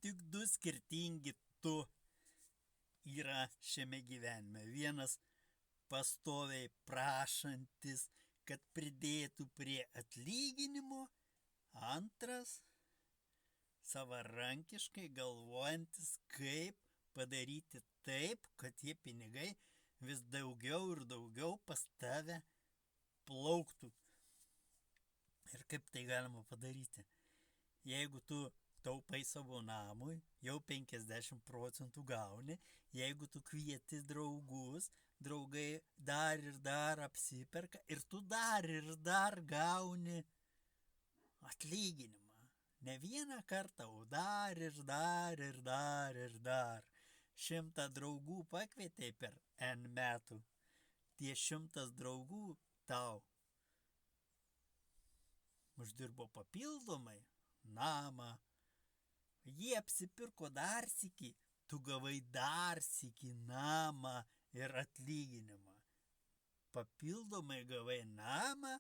tik du skirtingi tu yra šiame gyvenime. Vienas pastoviai prašantis, kad pridėtų prie atlyginimo, antras savarankiškai galvojantis, kaip padaryti taip, kad tie pinigai vis daugiau ir daugiau pas tave plauktų. Ir kaip tai galima padaryti? Jeigu tu taupai savo namui, jau 50% gauni, jeigu tu kvieti draugus, draugai dar ir dar apsiperka ir tu dar ir dar gauni atlyginimą. Ne vieną kartą, o dar ir dar ir dar ir dar. 100 draugų pakvietei per N metų. Tie 100 draugų tau uždirbo papildomai namą. Jie apsipirko dar sykį, tu gavai dar sykį namą ir atlyginimą. Papildomai gavai namą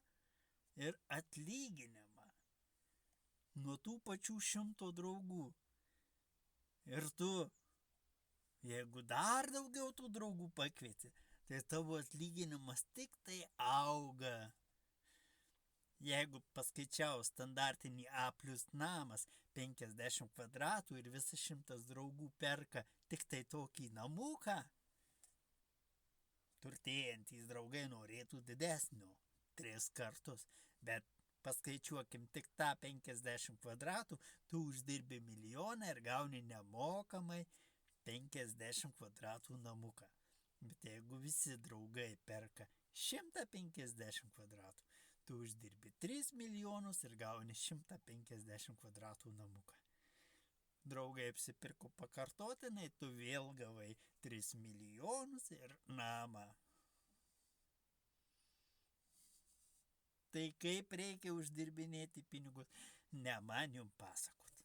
ir atlyginimą. Nuo tų pačių 100 draugų. Ir tu, jeigu dar daugiau tų draugų pakvieti, tai tavo atlyginimas tik tai auga. Jeigu paskaičiau standartinį A plus namas 50 kvadratų ir visas 100 draugų perka tik tai tokį namuką, turtėjantys draugai norėtų didesnio 3 kartus, bet paskaičiuokim tik tą 50 kvadratų, tu uždirbi milijoną ir gauni nemokamai 50 kvadratų namuką. Bet jeigu visi draugai perka 150 kvadratų, tu uždirbi 3 milijonus ir gauni 150 kvadratų namuką. Draugai apsipirko pakartotinai, tu vėl gavai 3 milijonus ir namą. Tai kaip reikia uždirbinėti pinigus, ne man jums pasakot.